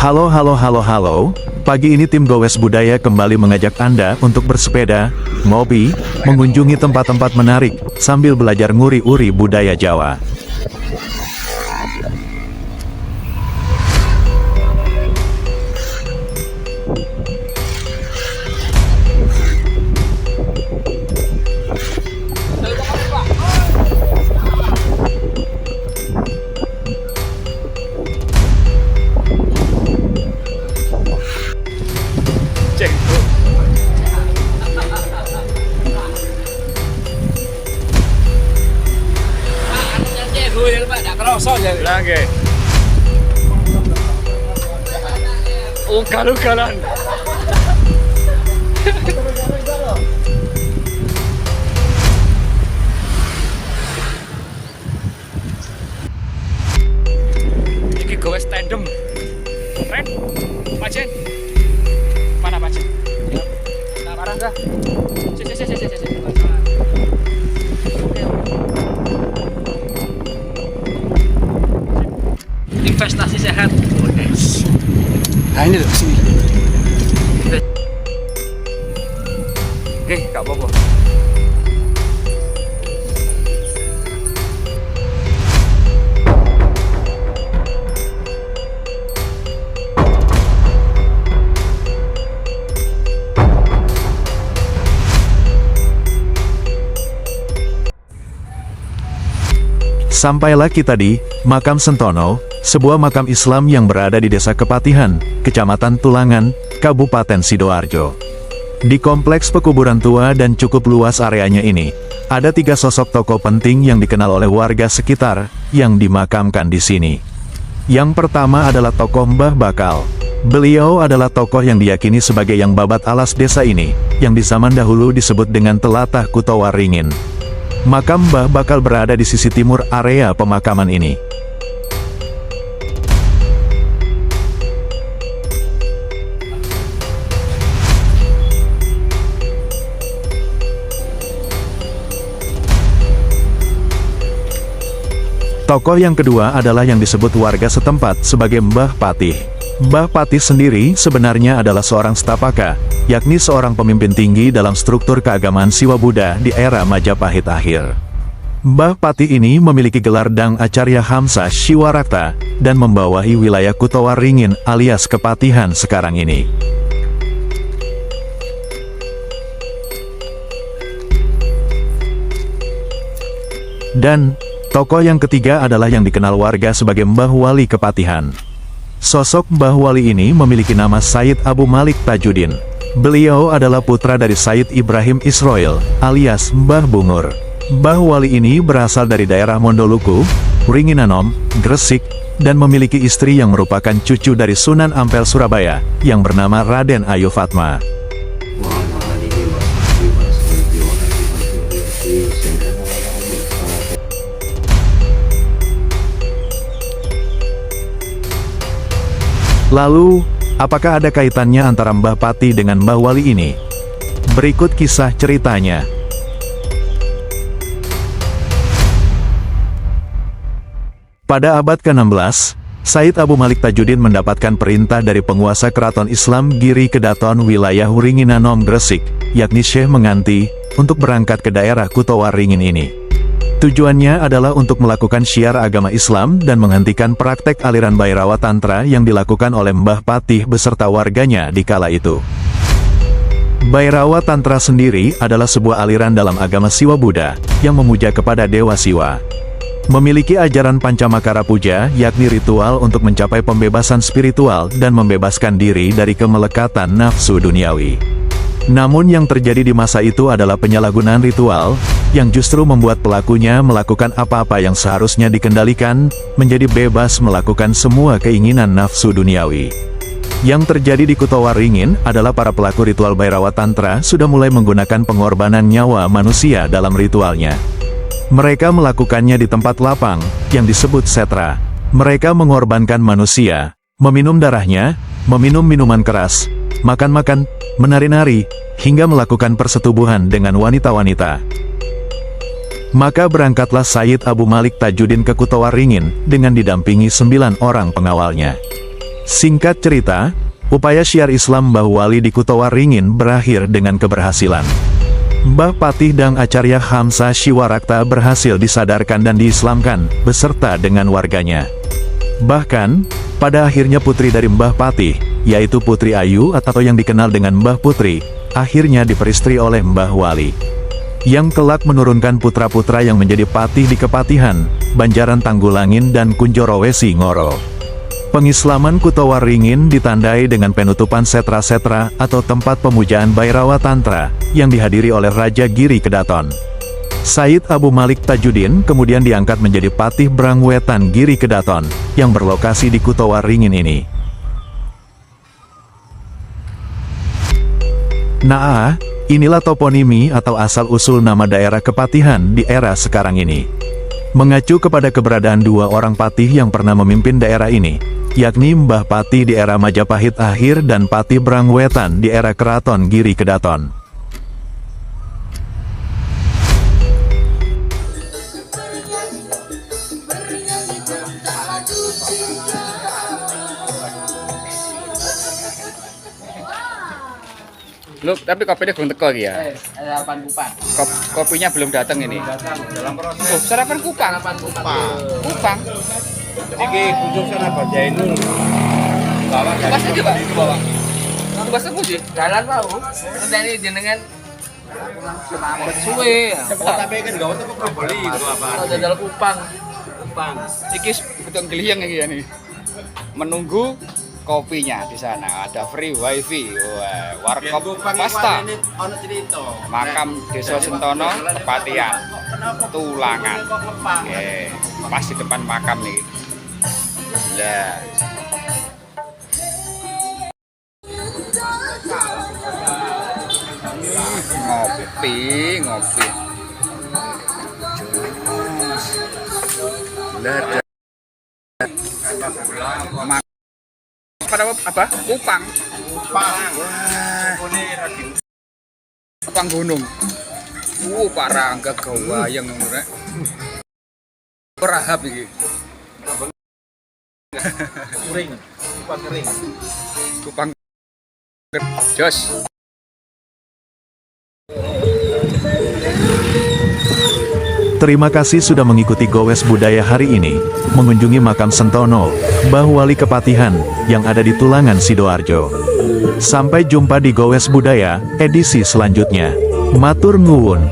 Halo halo halo halo, pagi ini tim Gowes Budaya kembali mengajak Anda untuk bersepeda, ngopi, mengunjungi tempat-tempat menarik, sambil belajar nguri-uri budaya Jawa. Lagi. Ugal-ugalan. Iki gowes tandem. Ren, Pacen. Mana Pacen? Nah, marah dah. Si. Investasi sehat. Nah ini loh, sini. Oke, gak apa-apa. Sampailah kita di Makam Sentono, sebuah makam Islam yang berada di Desa Kepatihan, Kecamatan Tulangan, Kabupaten Sidoarjo. Di kompleks pekuburan tua dan cukup luas areanya ini, ada 3 sosok tokoh penting yang dikenal oleh warga sekitar, yang dimakamkan di sini. Yang pertama adalah tokoh Mbah Bakal. Beliau adalah tokoh yang diyakini sebagai yang babat alas desa ini, yang di zaman dahulu disebut dengan Telatah Kutowaringin. Makam Mbah Bakal berada di sisi timur area pemakaman ini. Tokoh yang kedua adalah yang disebut warga setempat sebagai Mbah Patih. Mbah Patih sendiri sebenarnya adalah seorang stapaka, yakni seorang pemimpin tinggi dalam struktur keagamaan Siwa Buddha di era Majapahit akhir. Mbah Patih ini memiliki gelar Dang Acarya Hamsa Shiwarakta, dan membawahi wilayah Kutowaringin alias Kepatihan sekarang ini. Dan tokoh yang ketiga adalah yang dikenal warga sebagai Mbah Wali Kepatihan. Sosok Mbah Wali ini memiliki nama Sayyid Abu Malik Tajuddin. Beliau adalah putra dari Sayyid Ibrahim Israil, alias Mbah Bungur. Mbah Wali ini berasal dari daerah Mondoluku, Wringinanom, Gresik, dan memiliki istri yang merupakan cucu dari Sunan Ampel Surabaya, yang bernama Raden Ayu Fatma. Lalu, apakah ada kaitannya antara Mbah Patih dengan Mbah Wali ini? Berikut kisah ceritanya. Pada abad ke-16, Sayyid Abu Malik Tajuddin mendapatkan perintah dari penguasa keraton Islam Giri Kedaton wilayah Wringinanom Gresik, yakni Syekh Menganti, untuk berangkat ke daerah Kutowaringin ini. Tujuannya adalah untuk melakukan syiar agama Islam dan menghentikan praktek aliran Bhairawa Tantra yang dilakukan oleh Mbah Patih beserta warganya di kala itu. Bhairawa Tantra sendiri adalah sebuah aliran dalam agama Siwa Buddha, yang memuja kepada Dewa Siwa. Memiliki ajaran Pancamakara Puja, yakni ritual untuk mencapai pembebasan spiritual dan membebaskan diri dari kemelekatan nafsu duniawi. Namun yang terjadi di masa itu adalah penyalahgunaan ritual, yang justru membuat pelakunya melakukan apa-apa yang seharusnya dikendalikan, menjadi bebas melakukan semua keinginan nafsu duniawi. Yang terjadi di Kutowaringin adalah para pelaku ritual Bhairawa Tantra sudah mulai menggunakan pengorbanan nyawa manusia dalam ritualnya. Mereka melakukannya di tempat lapang, yang disebut setra. Mereka mengorbankan manusia, meminum darahnya, meminum minuman keras, makan-makan, menari-nari, hingga melakukan persetubuhan dengan wanita-wanita. Maka berangkatlah Sayyid Abu Malik Tajuddin ke Kutowaringin dengan didampingi 9 orang pengawalnya. Singkat cerita, upaya syiar Islam Mbah Wali di Kutowaringin berakhir dengan keberhasilan. Mbah Patih Dang Acarya Hamzah Shiwarakta berhasil disadarkan dan diislamkan, beserta dengan warganya. Bahkan, pada akhirnya putri dari Mbah Patih, yaitu Putri Ayu atau yang dikenal dengan Mbah Putri, akhirnya diperistri oleh Mbah Wali. Yang kelak menurunkan putra-putra yang menjadi patih di Kepatihan, Banjaran Tanggulangin dan Kunjorowesi Ngoro. Pengislaman Kutowaringin ditandai dengan penutupan setra-setra atau tempat pemujaan Bhairawa Tantra, yang dihadiri oleh Raja Giri Kedaton. Said Abu Malik Tajuddin kemudian diangkat menjadi Patih Brangwetan Giri Kedaton, yang berlokasi di Kutowaringin ini. Nah, inilah toponimi atau asal-usul nama daerah Kepatihan di era sekarang ini. Mengacu kepada keberadaan dua orang patih yang pernah memimpin daerah ini, yakni Mbah Patih di era Majapahit akhir dan Patih Brangwetan di era Keraton Giri Kedaton. Loh, tapi kopinya belum teko lagi ya? Sarapan kupang. Kopinya belum datang ini. Dalam proses Oh, sarapan kupang. Kupang. iki kunjung sana Pak Jainul. Bawa Mas aja, Pak. ke bawah. Mas aku sih. Jalan mau. Enteni jenengan suwe. Tapi kan gak untuk Probolinggo apa. Jadal kupang. Kupang. Iki betul geliyang iki ya nih. Menunggu kopinya di sana, ada free wifi. Wah, warkop pasta. Ono cerita. Makam Desa Sentono, Kepatihan, Tulangan. Oke, pas di depan makam nih. Lah. Ngopi. Lah. Pada apa? Kupang. Kupang gunung. Parah enggak kebayang ngono rek. Perahap iki. Kupang kering. Kupang. Jos. Terima kasih sudah mengikuti Gowes Budaya hari ini, mengunjungi makam Sentono, Mbah Wali Kepatihan, yang ada di Tulangan Sidoarjo. Sampai jumpa di Gowes Budaya, edisi selanjutnya. Matur nuwun.